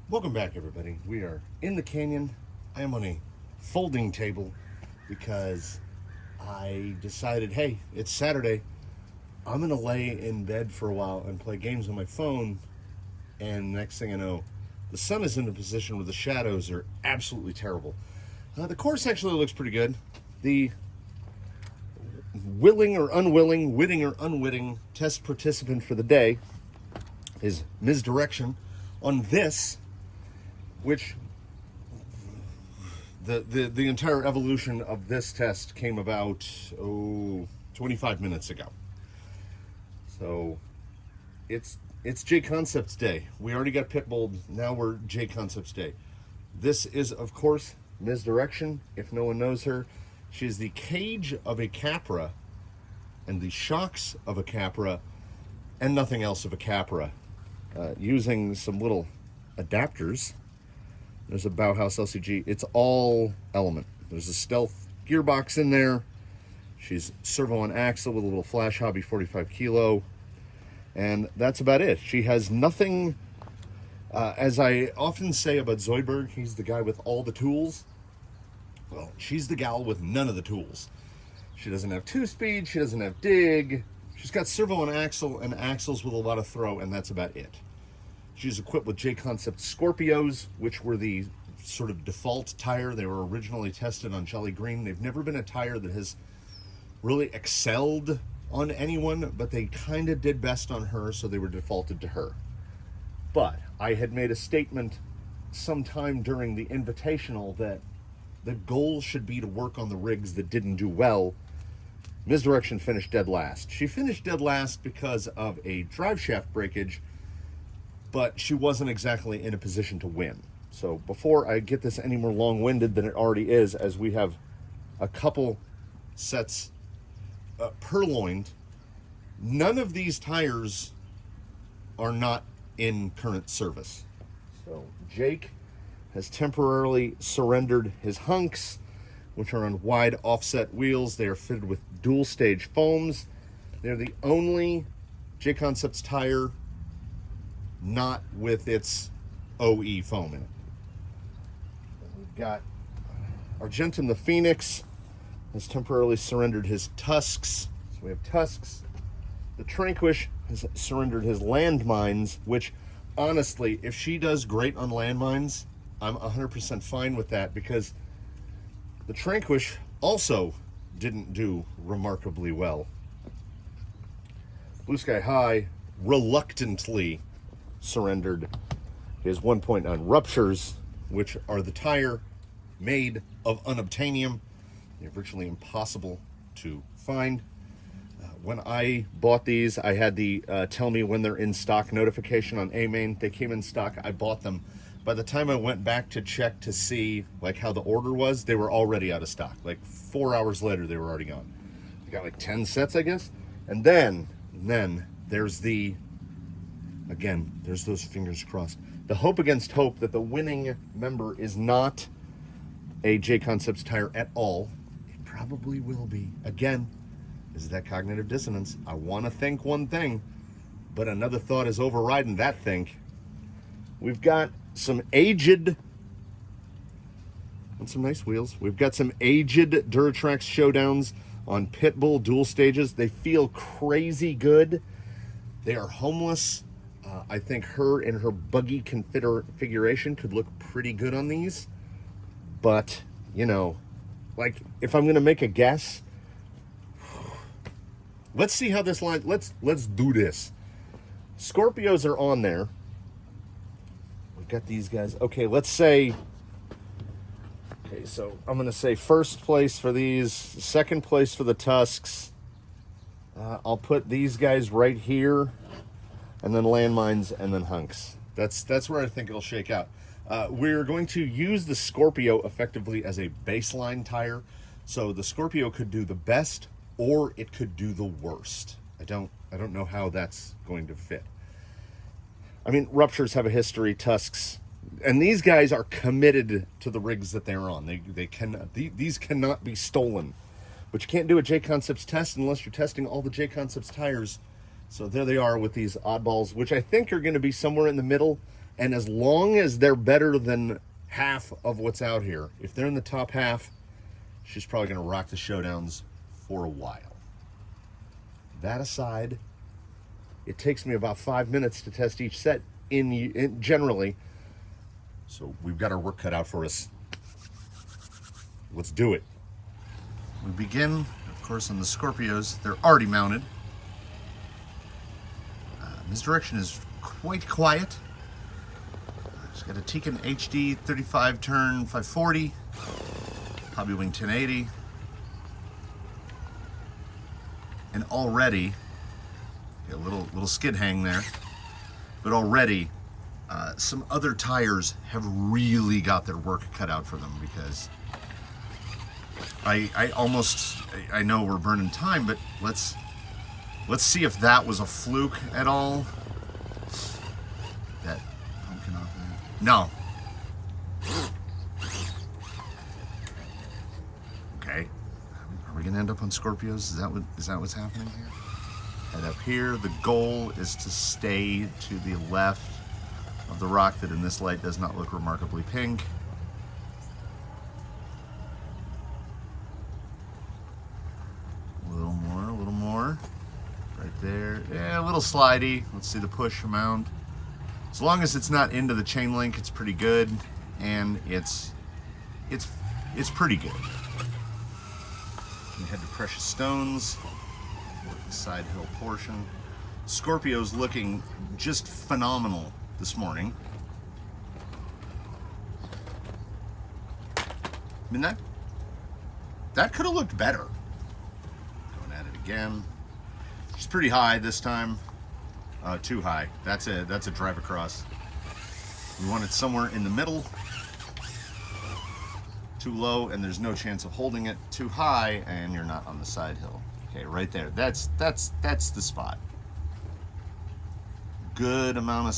Welcome back, everybody. We are in the canyon. I am on a folding table because I decided, hey, it's Saturday. I'm going to lay in bed for a while and play games on my phone. And next thing I know, the sun is in a position where the shadows are absolutely terrible. The course actually looks pretty good. The willing or unwilling, witting or unwitting test participant for the day is Misdirection on this, which the entire evolution of this test came about 25 minutes ago. So it's JConcepts day. We already got Pitbull, now we're JConcepts day. This is, of course, Misdirection. If no one knows her, she's the cage of a Capra and the shocks of a Capra and nothing else of a Capra, using some little adapters. There's a Bauhaus LCG. It's all Element. There's a stealth gearbox in there. She's servo on axle with a little Flash Hobby 45 kilo. And that's about it. She has nothing, as I often say about Zoidberg, he's the guy with all the tools. Well, she's the gal with none of the tools. She doesn't have 2-speed, she doesn't have dig. She's got servo on axle and axles with a lot of throw, and that's about it. She's equipped with JConcepts Scorpios, which were the sort of default tire. They were originally tested on Jolly Green. They've never been a tire that has really excelled on anyone, but they kind of did best on her, so they were defaulted to her. But I had made a statement sometime during the Invitational that the goal should be to work on the rigs that didn't do well. Misdirection finished dead last. She finished dead last because of a drive shaft breakage, but she wasn't exactly in a position to win. So before I get this any more long-winded than it already is, as we have a couple sets purloined, none of these tires are not in current service. So Jake has temporarily surrendered his Hunks, which are on wide offset wheels. They are fitted with dual stage foams. They're the only JConcepts tire not with its OE foam in it. We've got Argentum the Phoenix has temporarily surrendered his Tusks. So we have Tusks. The Tranquish has surrendered his landmines, which honestly, if she does great on landmines, I'm 100% fine with that, because the Tranquish also didn't do remarkably well. Blue Sky High reluctantly surrendered his 1.9 Ruptures, which are the tire made of unobtainium. They're virtually impossible to find. When I bought these, I had the tell me when they're in stock notification on A-Main. They came in stock. I bought them. By the time I went back to check to see like how the order was, they were already out of stock. Like 4 hours later, they were already gone. I got like 10 sets, I guess. And then there's there's those fingers crossed. The hope against hope that the winning member is not a JConcepts tire at all. It probably will be. Again, is that cognitive dissonance? I want to think one thing, but another thought is overriding that think. We've got some aged, on some nice wheels. We've got some aged Duratrax Showdowns on Pitbull dual stages. They feel crazy good. They are homeless. I think her in her buggy configuration could look pretty good on these. But, you know, like, if I'm going to make a guess, let's see how this line, let's do this. Scorpios are on there. We've got these guys. Okay, let's say, okay, so I'm going to say first place for these, second place for the Tusks. I'll put these guys right here, and then landmines, and then Hunks. That's where I think it'll shake out. We're going to use the Scorpio effectively as a baseline tire. So the Scorpio could do the best, or it could do the worst. I don't know how that's going to fit. I mean, Ruptures have a history, Tusks, and these guys are committed to the rigs that they're on. These cannot be stolen. But you can't do a JConcepts test unless you're testing all the JConcepts tires. So there they are with these oddballs, which I think are going to be somewhere in the middle. And as long as they're better than half of what's out here, if they're in the top half, she's probably going to rock the Showdowns for a while. That aside, it takes me about 5 minutes to test each set in generally. So we've got our work cut out for us. Let's do it. We begin, of course, on the Scorpios. They're already mounted. Misdirection is quite quiet. She's got a Tiken HD 35 turn 540, Hobby Wing 1080, and already a little skid hang there, but already some other tires have really got their work cut out for them, because I know we're burning time, but let's see if that was a fluke at all. That pumpkin off there. No. Okay. Are we gonna end up on Scorpios? Is that what's happening here? Head up here. The goal is to stay to the left of the rock that in this light does not look remarkably pink. A little more. Right there. Yeah, a little slidey. Let's see the push amount. As long as it's not into the chain link, it's pretty good, and it's pretty good. We head to Precious Stones, work the side hill portion. Scorpio's looking just phenomenal this morning. I mean, that could have looked better. Going at it again. She's pretty high this time. Too high. That's a drive across. We want it somewhere in the middle. Too low, and there's no chance of holding it. Too high, and you're not on the side hill. Okay, right there. That's the spot. Good amount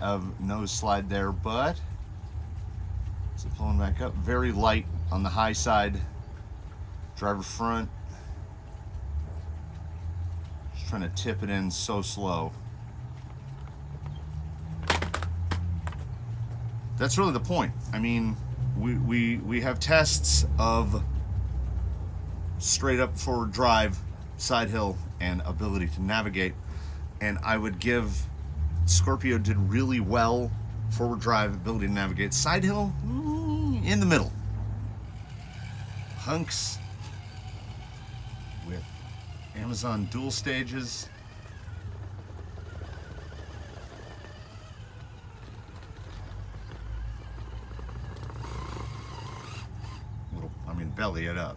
of nose slide there, but so pulling back up, very light on the high side. Driver front. Just trying to tip it in so slow. That's really the point. I mean, we have tests of straight up forward drive, side hill, and ability to navigate. And I would give Scorpio did really well forward drive, ability to navigate. Side hill, in the middle. Hunks with Amazon dual stages. Belly it up.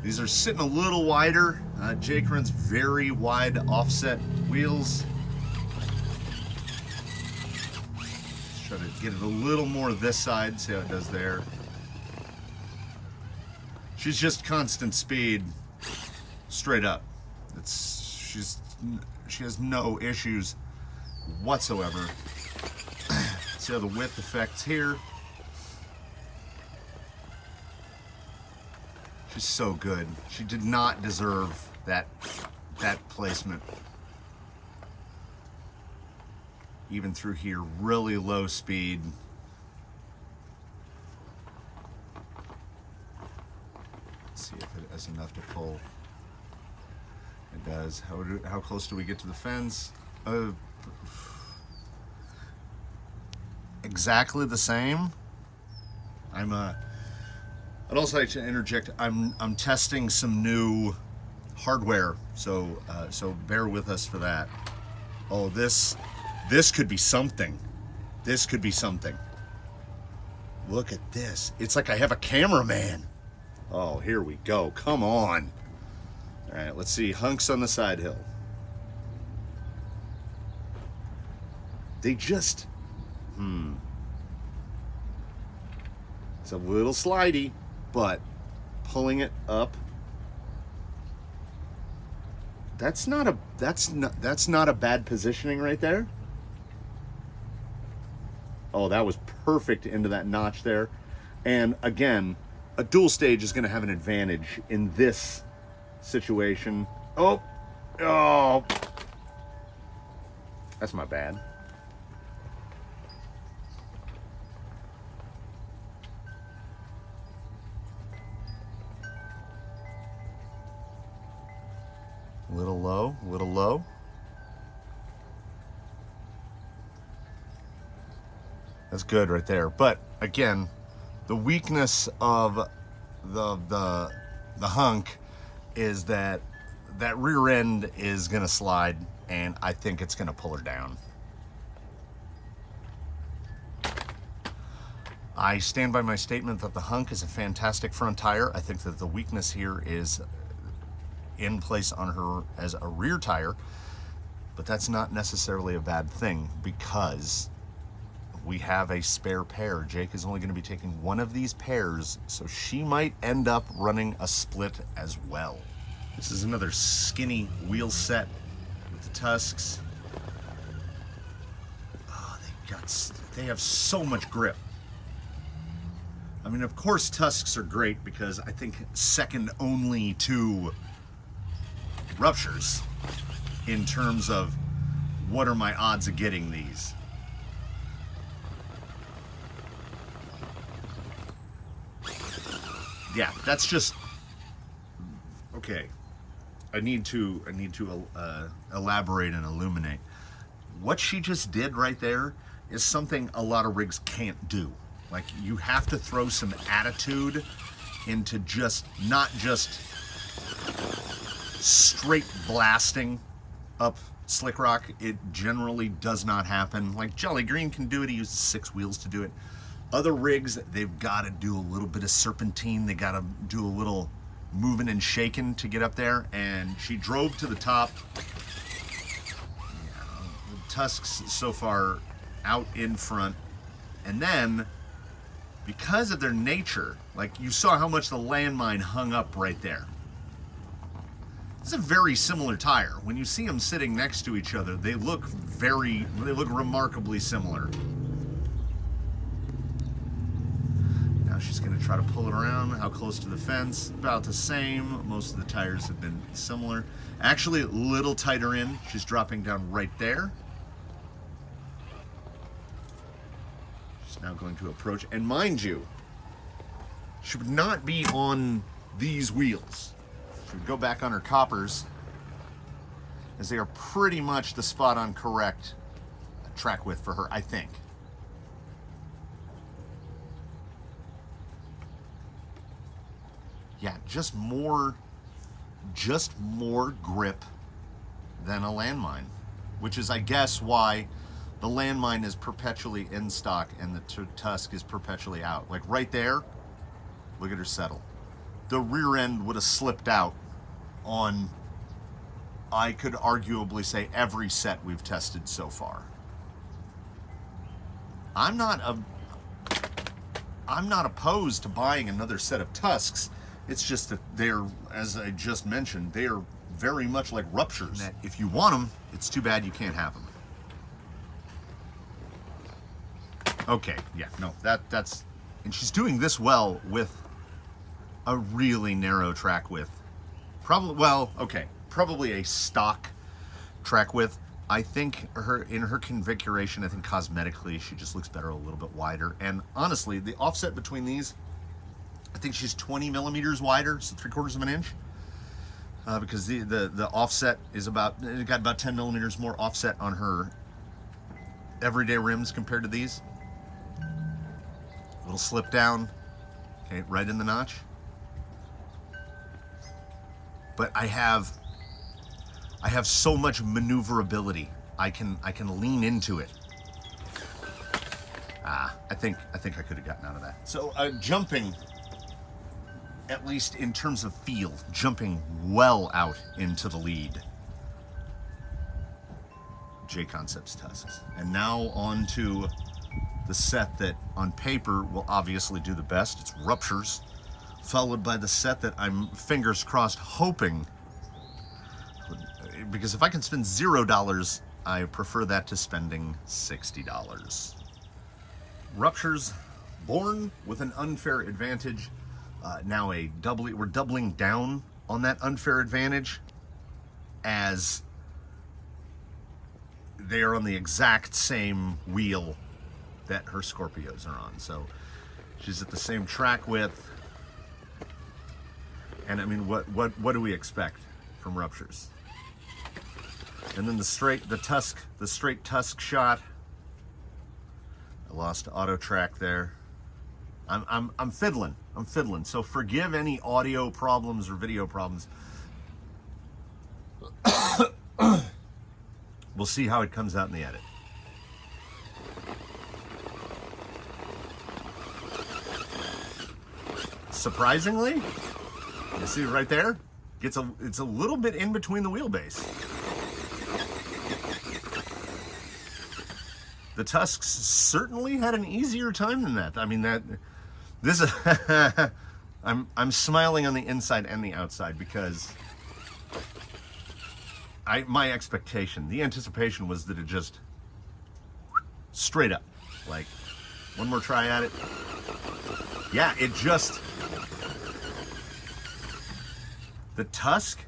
These are sitting a little wider. Jake runs very wide offset wheels. Let's try to get it a little more this side, see how it does there. She's just constant speed, straight up. She has no issues whatsoever. See how the width affects here. She's so good. She did not deserve that placement. Even through here, really low speed. Let's see if it has enough to pull. It does. How close do we get to the fence? Exactly the same. I'd also like to interject. I'm testing some new hardware, so bear with us for that. Oh, this could be something. This could be something. Look at this. It's like I have a cameraman. Oh, here we go. Come on. All right, let's see. Hunks on the side hill. They just, It's a little slidey, but pulling it up. That's not a bad positioning right there. Oh, that was perfect into that notch there. And again, a dual stage is going to have an advantage in this situation. Oh. That's my bad. Little low, little low. That's good right there. But again, the weakness of the hunk is that rear end is gonna slide, and I think it's gonna pull her down. I stand by my statement that the hunk is a fantastic front tire. I think that the weakness here is in place on her as a rear tire, but that's not necessarily a bad thing because we have a spare pair. Jake is only going to be taking one of these pairs, so she might end up running a split as well. This is another skinny wheel set with the Tusks. Oh, they have so much grip. I mean, of course Tusks are great because I think second only to Ruptures in terms of what are my odds of getting these. Yeah, that's just okay. I need to elaborate and illuminate. What she just did right there is something a lot of rigs can't do. Like, you have to throw some attitude into not just straight blasting up slick rock. It generally does not happen. Like, Jolly Green can do it. He uses 6 wheels to do it. Other rigs, they've got to do a little bit of serpentine. They got to do a little moving and shaking to get up there. And she drove to the top. Yeah, the Tusks so far out in front. And then, because of their nature, like you saw how much the landmine hung up right there. It's a very similar tire. When you see them sitting next to each other, they look remarkably similar. Now she's gonna try to pull it around. How close to the fence? About the same. Most of the tires have been similar. Actually, a little tighter in. She's dropping down right there. She's now going to approach. And mind you, she would not be on these wheels. She would go back on her coppers, as they are pretty much the spot on correct track width for her, I think. Yeah, just more grip than a landmine, which is, I guess, why the landmine is perpetually in stock and the Tusk is perpetually out. Like right there, look at her settle. The rear end would have slipped out on, I could arguably say, every set we've tested so far. I'm not opposed to buying another set of Tusks. It's just that they're, as I just mentioned, they are very much like Ruptures. That if you want them, it's too bad you can't have them. Okay, yeah, no, that's, and she's doing this well with a really narrow track width. Probably a stock track width. I think in her configuration, I think cosmetically she just looks better a little bit wider. And honestly, the offset between these, I think she's 20 millimeters wider, so 3/4 of an inch. Because the offset is it got about 10 millimeters more offset on her everyday rims compared to these. Little slip down, okay, right in the notch. But I have so much maneuverability. I can lean into it. I think I could have gotten out of that. So jumping, at least in terms of feel, jumping well out into the lead. JConcepts Tusks. And now on to the set that on paper will obviously do the best. It's Ruptures, followed by the set that I'm, fingers crossed, hoping, because if I can spend $0, I prefer that to spending $60. Ruptures, born with an unfair advantage. Now we're doubling down on that unfair advantage, as they are on the exact same wheel that her Scorpios are on. So she's at the same track width. And I mean, what do we expect from Ruptures? And then the straight Tusk shot. I lost auto track there. I'm fiddling. So forgive any audio problems or video problems. We'll see how it comes out in the edit. Surprisingly, you see right there? It's a little bit in between the wheelbase. The Tusks certainly had an easier time than that. I mean, I'm smiling on the inside and the outside because my expectation, the anticipation was that it just straight up, like one more try at it. Yeah, it just, the Tusk,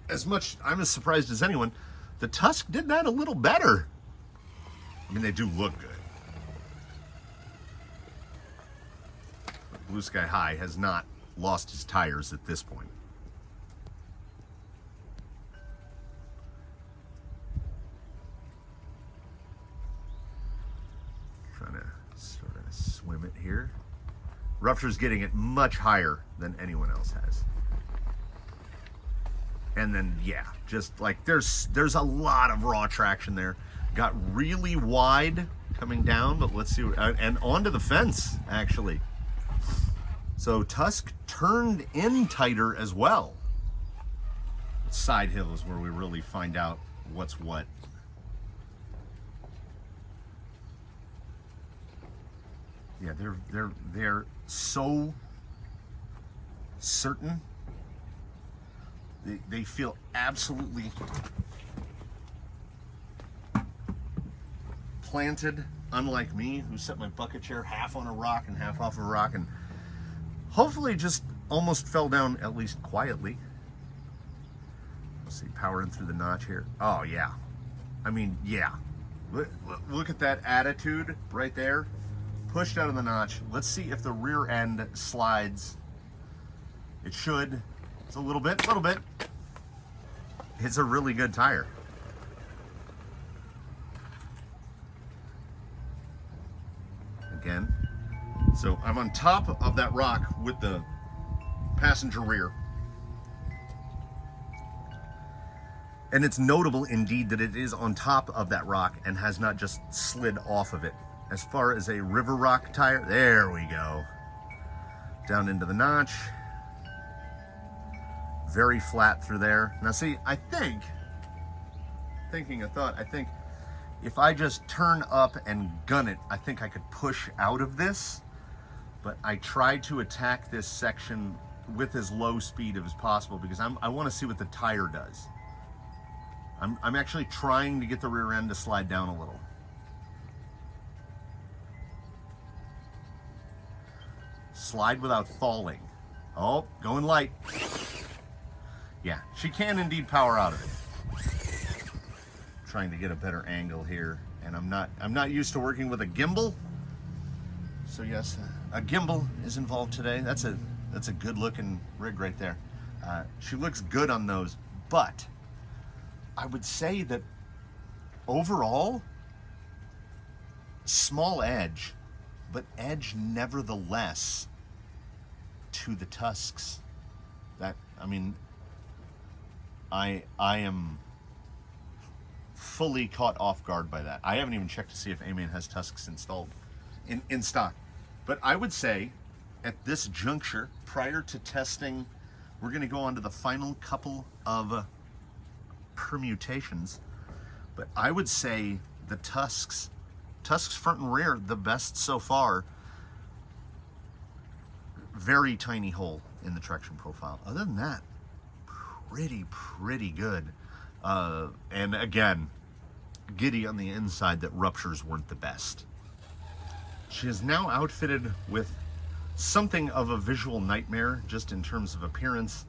as much, I'm as surprised as anyone, the Tusk did that a little better. I mean, they do look good. But Blue Sky High has not lost his tires at this point. Trying to sort of swim it here. Rupture's getting it much higher than anyone else has. And then, yeah, just like there's a lot of raw traction there. Got really wide coming down, but let's see, and onto the fence, actually. So Tusk turned in tighter as well. Side hill is where we really find out what's what. Yeah, they're so certain. They feel absolutely planted, unlike me, who set my bucket chair half on a rock and half off a rock, and hopefully just almost fell down, at least quietly. Let's see, powering through the notch here. Oh yeah, I mean, yeah. Look at that attitude right there. Pushed out of the notch. Let's see if the rear end slides. It should. It's a little bit. It's a really good tire. Again. So I'm on top of that rock with the passenger rear. And it's notable indeed that it is on top of that rock and has not just slid off of it. As far as a river rock tire, there we go. Down into the notch. Very flat through there. Now see, I think if I just turn up and gun it, I think I could push out of this. But I tried to attack this section with as low speed as possible because I want to see what the tire does. I'm actually trying to get the rear end to slide down a little. Slide without falling. Oh, going light. Yeah, she can indeed power out of it. Trying to get a better angle here, and I'm not used to working with a gimbal. So yes, a gimbal is involved today. That's a good looking rig right there. She looks good on those, but I would say that overall, small edge, but edge nevertheless to the Tusks. That, I mean, I am fully caught off guard by that. I haven't even checked to see if A-Main has Tusks installed in stock. But I would say at this juncture, prior to testing, we're going to go on to the final couple of permutations. But I would say the Tusks front and rear, the best so far. Very tiny hole in the traction profile. Other than that, pretty good. And again, giddy on the inside that Ruptures weren't the best. She is now outfitted with something of a visual nightmare, just in terms of appearance.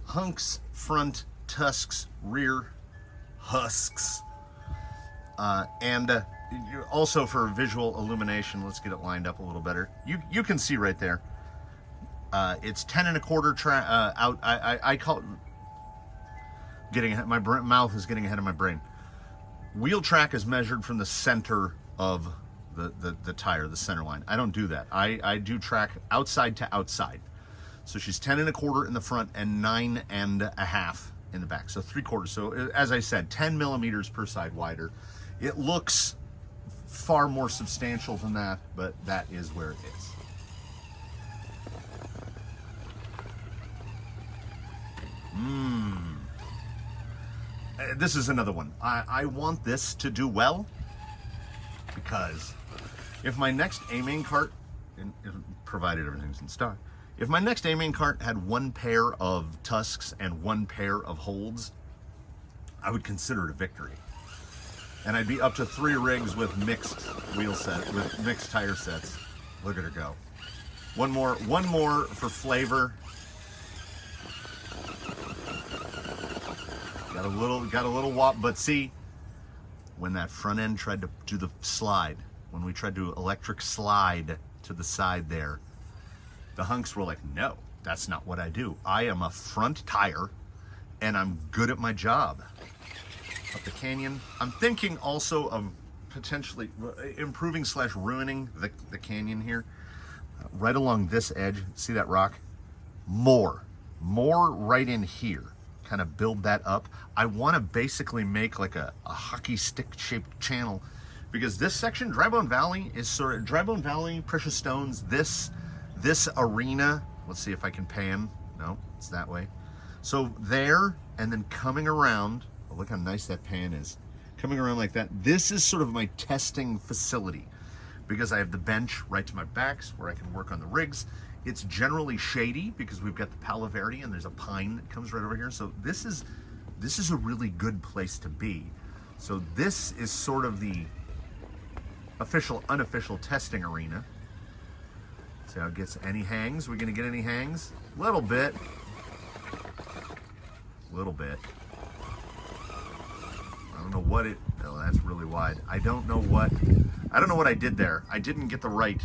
Hunks front, Tusks rear. Husks. And also for visual illumination, let's get it lined up a little better. You can see right there. It's 10 1/4 out. I call it getting ahead. My mouth is getting ahead of my brain. Wheel track is measured from the center of the tire, the center line. I don't do that. I do track outside to outside. So she's 10 1/4 in the front and 9 1/2 in the back. So 3/4. So as I said, 10 millimeters per side wider. It looks far more substantial than that, but that is where it is. This is another one. I want this to do well, because if my next A-main cart, provided everything's in stock, if my next A-main cart had one pair of Tusks and one pair of holds, I would consider it a victory. And I'd be up to 3 rigs with mixed wheel set, with mixed tire sets. Look at her go. One more for flavor. Got a little wop, but see, when that front end tried to do the slide, when we tried to electric slide to the side there, the Hunks were like, no, that's not what I do. I am a front tire, and I'm good at my job. Up the canyon. I'm thinking also of potentially improving / ruining the canyon here. Right along this edge, see that rock? More right in here. Kind of build that up. I want to basically make like a hockey stick shaped channel, because this section, Drybone Valley, is sort of Drybone Valley, Precious Stones, this arena. Let's see if I can pan. No, it's that way. So there, and then coming around. Oh, look how nice that pan is. Coming around like that. This is sort of my testing facility, because I have the bench right to my backs where I can work on the rigs. It's generally shady because we've got the Palo Verde and there's a pine that comes right over here. So this is a really good place to be. So this is sort of the official, unofficial testing arena. See how it gets. Any hangs? We gonna get any hangs? Little bit. Little bit. I don't know what it, oh, that's really wide. I don't know what I did there. I didn't get the right.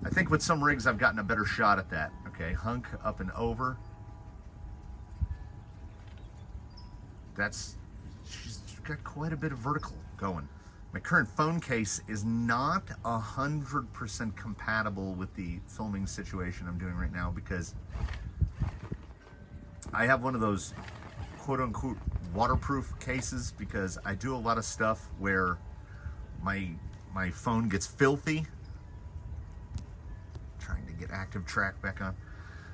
I think with some rigs I've gotten a better shot at that. Okay, hunk up and over. She's got quite a bit of vertical going. My current phone case is not 100% compatible with the filming situation I'm doing right now, because I have one of those quote unquote waterproof cases, because I do a lot of stuff where my phone gets filthy. Trying to get active track back on.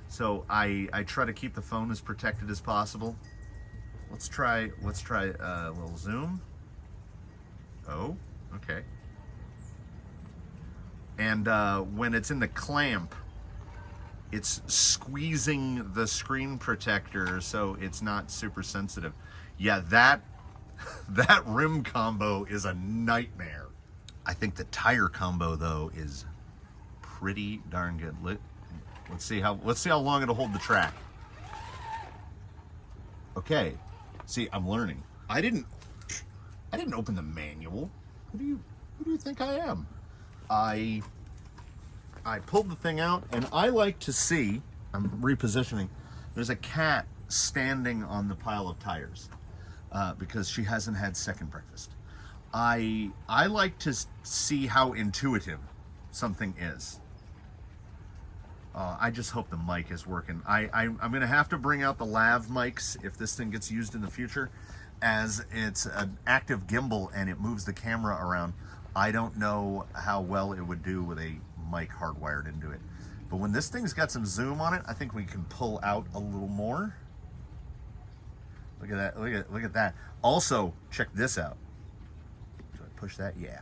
So I try to keep the phone as protected as possible. Let's try a little zoom. Oh, okay. And when it's in the clamp, it's squeezing the screen protector, so it's not super sensitive. Yeah, that rim combo is a nightmare. I think the tire combo though is pretty darn good. Let's see how long it'll hold the track. Okay, see, I'm learning. I didn't open the manual. Who do you think I am? I pulled the thing out, and I like to see, I'm repositioning, there's a cat standing on the pile of tires because she hasn't had second breakfast. I like to see how intuitive something is. I just hope the mic is working. I'm going to have to bring out the lav mics if this thing gets used in the future, as it's an active gimbal and it moves the camera around. I don't know how well it would do with a mic hardwired into it. But when this thing's got some zoom on it, I think we can pull out a little more. Look at that. Look at that. Also, check this out. Do I push that? Yeah.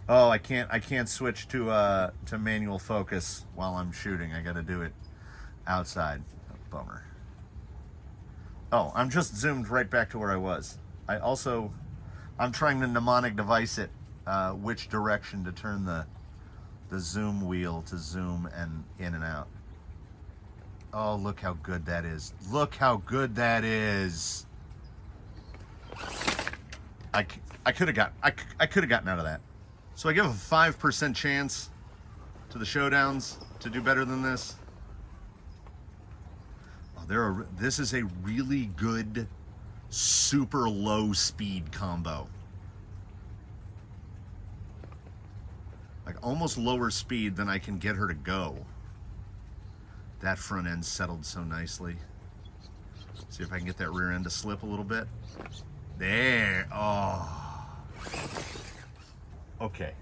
Oh, I can't switch to manual focus while I'm shooting. I got to do it outside. Oh, bummer. Oh, I'm just zoomed right back to where I was. I'm trying to mnemonic device it which direction to turn the zoom wheel to zoom and in and out. Oh, look how good that is. Look how good that is. I could have gotten out of that. So I give a 5% chance to the Showdowns to do better than this. Oh, this is a really good super low speed combo. Like almost lower speed than I can get her to go. That front end settled so nicely. See if I can get that rear end to slip a little bit. There. Oh. Okay.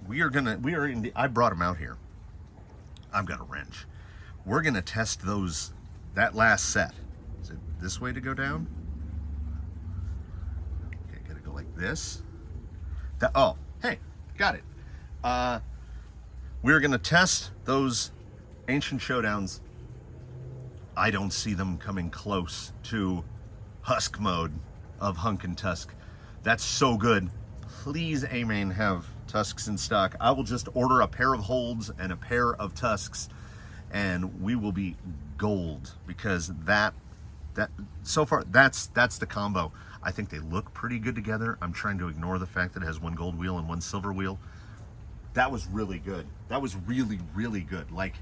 I brought them out here. I've got a wrench. We're gonna test that last set. Is it this way to go down? Okay, gotta go like this. Oh, hey, got it. We're gonna test those ancient Showdowns. I don't see them coming close to Husk mode of Hunk and Tusk. That's so good. Please, Amen, have Tusks in stock. I will just order a pair of holds and a pair of Tusks, and we will be gold, because that so far that's the combo. I think they look pretty good together. I'm trying to ignore the fact that it has one gold wheel and one silver wheel. That was really good. That was really, really good. Like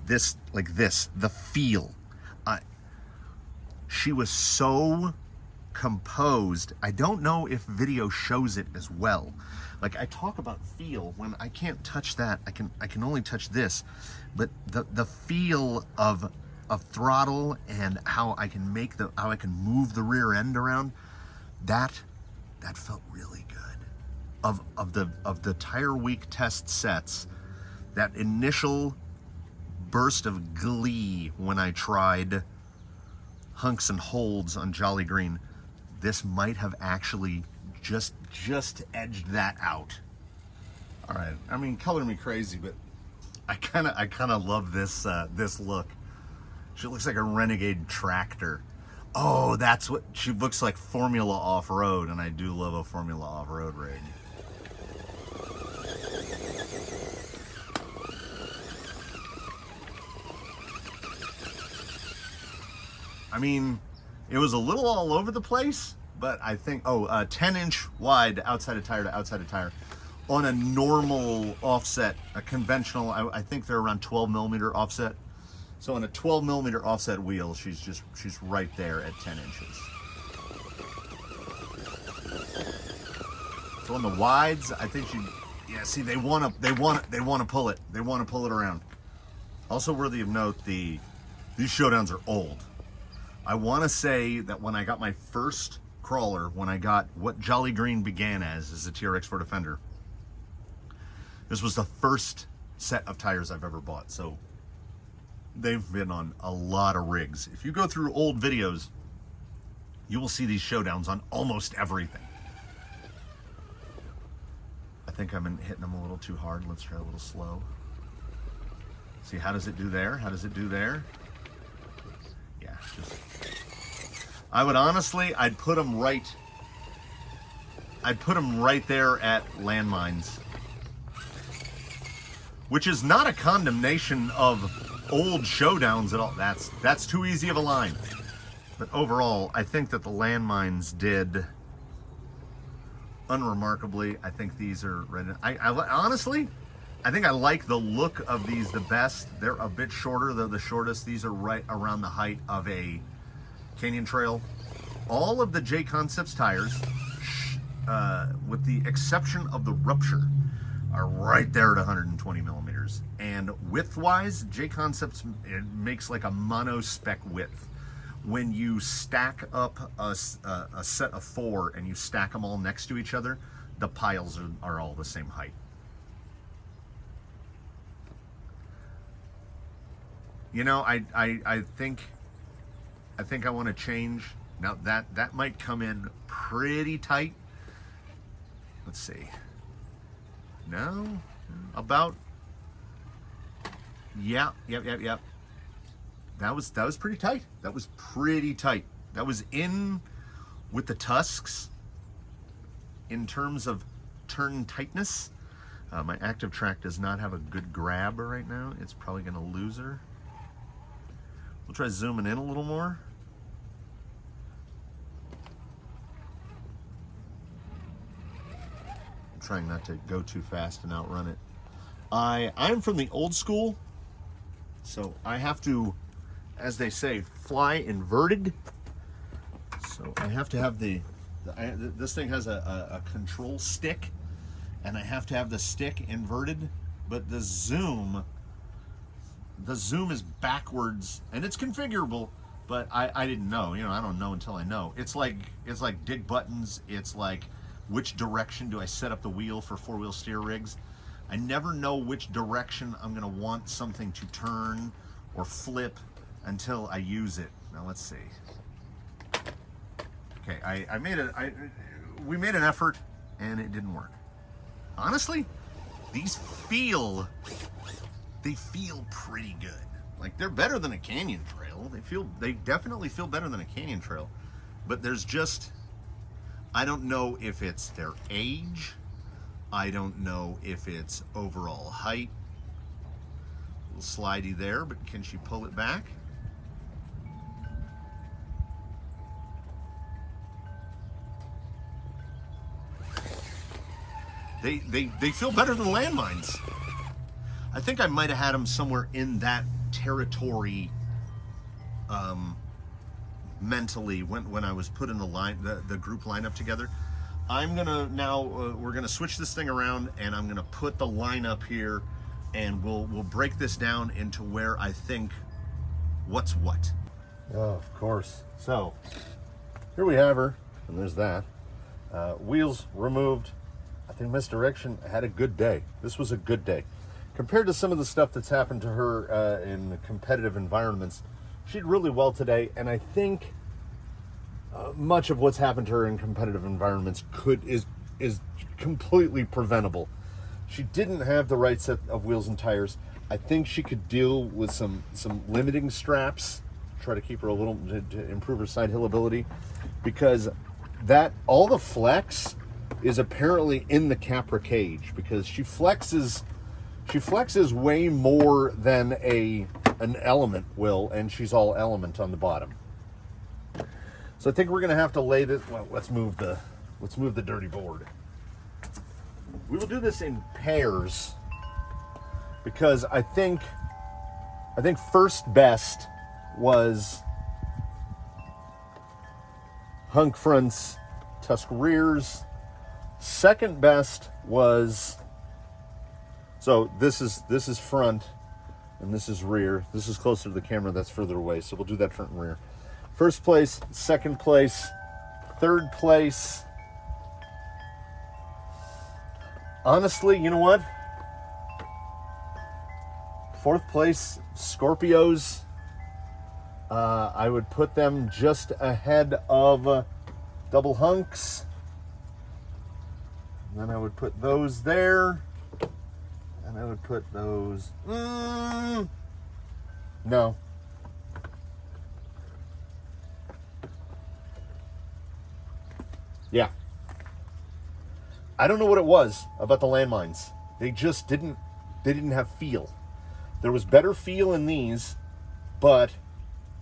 this, the feel. She was so composed. I don't know if video shows it as well. Like, I talk about feel when I can't touch that. I can only touch this. But the feel of throttle and how I can move the rear end around, that felt really good. Of the tire week test sets, that initial burst of glee when I tried Hunks and holds on Jolly Green, this might have actually just edged that out. All right, I mean, color me crazy, but I kind of love this this look. She looks like a renegade tractor. Oh, that's what she looks like, Formula off-road, and I do love a Formula off-road rig. I mean, it was a little all over the place, but I think, 10-inch wide outside of tire to outside of tire. On a normal offset, a conventional, I think they're around 12 millimeter offset. So on a 12 millimeter offset wheel, she's right there at 10 inches. So on the wides, I think see, they want to pull it. They want to pull it around. Also worthy of note, these Showdowns are old. I want to say that when I got my first crawler, when I got what Jolly Green began as a TRX4 Defender, this was the first set of tires I've ever bought. So they've been on a lot of rigs. If you go through old videos, you will see these Showdowns on almost everything. I think I'm hitting them a little too hard. Let's try a little slow. See, how does it do there? How does it do there? Yeah, I would honestly, I'd put them right there at landmines, which is not a condemnation of old Showdowns at all. That's too easy of a line. But overall, I think that the landmines did unremarkably. I think these are ready. Honestly, I think I like the look of these the best. They're a bit shorter. They're the shortest. These are right around the height of a Canyon Trail. All of the JConcepts tires, with the exception of the Rupture, are right there at 120 millimeters. And width-wise, JConcepts, it makes like a mono-spec width. When you stack up a set of 4 and you stack them all next to each other, the piles are all the same height. You know, I think I want to change. Now that might come in pretty tight. Let's see. No, about, yep. That was pretty tight. That was pretty tight. That was in with the Tusks in terms of turn tightness. My active track does not have a good grab right now. It's probably going to lose her. We'll try zooming in a little more. trying not to go too fast and outrun it. I'm from the old school, so I have to, as they say, fly inverted. So I have to have this thing has a control stick, and I have to have the stick inverted, but the zoom is backwards, and it's configurable, but I didn't know. You know, I don't know until I know. It's like dig buttons. It's like, which direction do I set up the wheel for four-wheel steer rigs? I never know which direction I'm gonna want something to turn or flip until I use it. Now let's see. Okay, we made an effort and it didn't work. Honestly, these feel pretty good. Like, they're better than a canyon trail. They definitely feel better than a canyon trail. But there's just, I don't know if it's their age. I don't know if it's overall height. A little slidey there, but can she pull it back? They feel better than landmines. I think I might have had them somewhere in that territory mentally when I was putting the group lineup together. I'm gonna now we're gonna switch this thing around, and I'm gonna put the lineup here, and we'll break this down into where I think what's what. Oh, of course. So here we have her, and there's that. Wheels removed. I think misdirection had a good day. This was a good day. Compared to some of the stuff that's happened to her in competitive environments, she did really well today, and I think much of what's happened to her in competitive environments is completely preventable. She didn't have the right set of wheels and tires. I think she could deal with some limiting straps, try to keep her a little, to improve her side hill ability, because that all the flex is apparently in the Capra cage, because she flexes way more than an element will, and she's all element on the bottom. So I think we're gonna have to lay this. Well, let's move the dirty board. We will do this in pairs, because I think first best was Hunk fronts, Tusk rears. Second best was, so this is front and this is rear. This is closer to the camera, that's further away, so we'll do that front and rear. First place, second place, third place. Honestly, you know what? Fourth place, Scorpios. I would put them just ahead of double Hunks. And then I would put those there. And I would put those... No. Yeah. I don't know what it was about the landmines. They just didn't have feel. There was better feel in these, but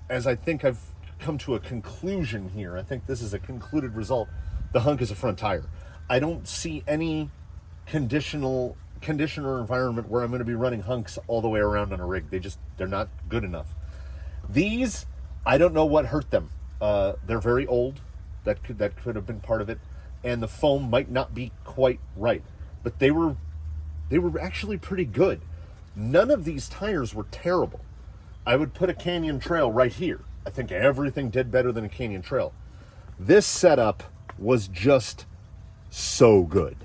as I think I've come to a conclusion here, I think this is a concluded result, the Hunk is a front tire. I don't see any conditioner environment where I'm going to be running Hunks all the way around on a rig. They're not good enough. These, I don't know what hurt them. They're very old. That could have been part of it, and the foam might not be quite right. But they were actually pretty good. None of these tires were terrible. I would put a Canyon Trail right here. I think everything did better than a Canyon Trail. This setup was just so good.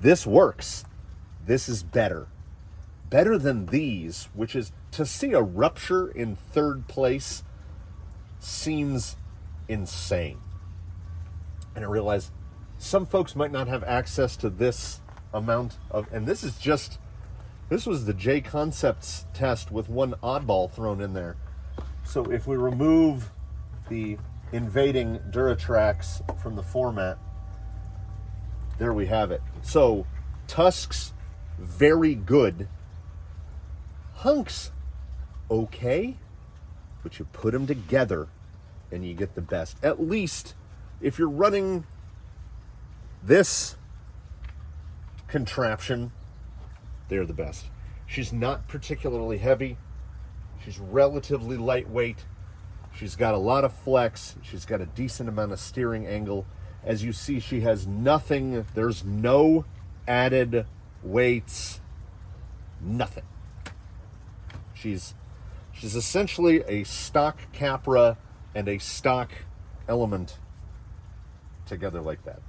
This works. This is better. Better than these, which is, to see a Rupture in third place seems insane. And I realize some folks might not have access to this amount of, and this was the JConcepts test with one oddball thrown in there. So if we remove the invading Duratrax from the format, there we have it. So Tusks, very good. Hunks, okay, but you put them together and you get the best. At least if you're running this contraption, they're the best. She's not particularly heavy. She's relatively lightweight. She's got a lot of flex. She's got a decent amount of steering angle. As you see, she has nothing. There's no added weights. Nothing. She's essentially a stock Capra and a stock Element together like that.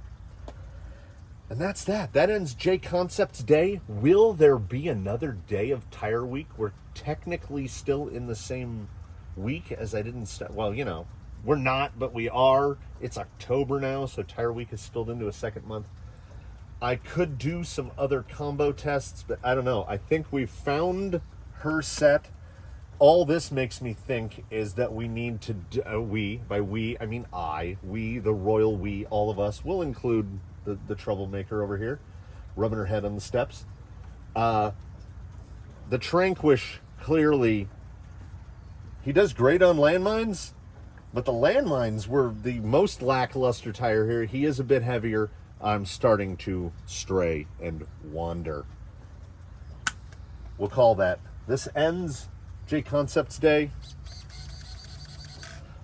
And that's that. That ends JConcepts Day. Will there be another day of Tire Week? We're technically still in the same week as I didn't start. Well, you know, we're not, but we are. It's October now, so Tire Week is spilled into a second month. I could do some other combo tests, but I don't know. I think we've found her set. All this makes me think is that we need to do, by we, I mean we, the royal we, all of us, will include the troublemaker over here, rubbing her head on the steps. The Tranquish, clearly, he does great on landmines, but the landmines were the most lackluster tire here. He is a bit heavier. I'm starting to stray and wander. We'll call that. This ends JConcepts Day.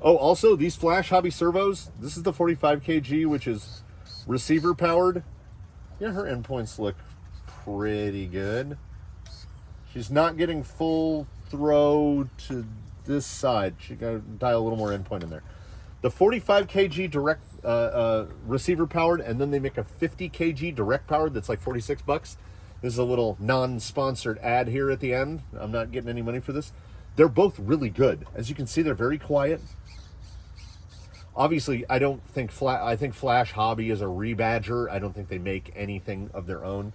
Oh, also, these Flash Hobby servos, this is the 45 kg, which is receiver powered. Yeah, her endpoints look pretty good. She's not getting full throw to this side. She got to dial a little more endpoint in there. The 45 kg direct receiver powered, and then they make a 50 kg direct powered that's like 46 bucks. This is a little non-sponsored ad here at the end. I'm not getting any money for this. They're both really good. As you can see, they're very quiet. Obviously, I don't think I think Flash Hobby is a rebadger. I don't think they make anything of their own.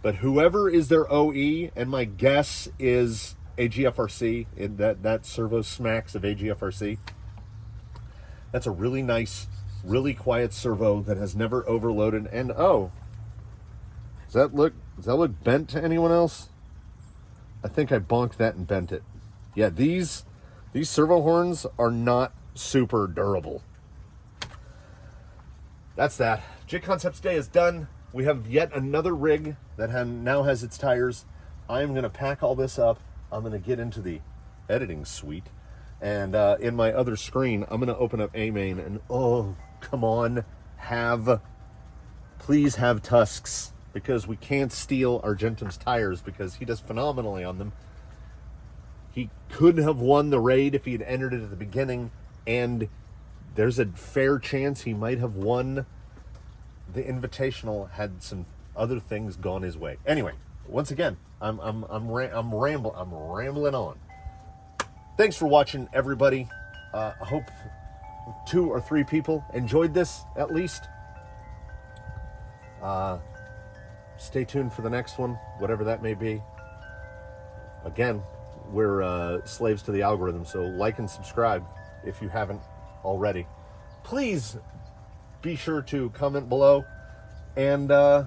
But whoever is their OE, and my guess is AGFRC, that servo smacks of AGFRC. That's a really nice, really quiet servo that has never overloaded. And oh, does that look bent to anyone else? I think I bonked that and bent it. Yeah, these servo horns are not super durable. That's that. JConcepts Day is done. We have yet another rig that now has its tires. I'm going to pack all this up. I'm going to get into the editing suite. And in my other screen, I'm going to open up A-Main. And oh, come on. Please have Tusks. Because we can't steal Argentum's tires because he does phenomenally on them. He could have won the raid if he had entered it at the beginning. And there's a fair chance he might have won the Invitational had some other things gone his way. Anyway, once again, I'm rambling on. Thanks for watching, everybody. I hope 2 or 3 people enjoyed this at least. Stay tuned for the next one, whatever that may be. Again, we're slaves to the algorithm, so like and subscribe if you haven't already. Please be sure to comment below. And, yeah,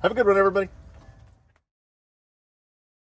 have a good one, everybody.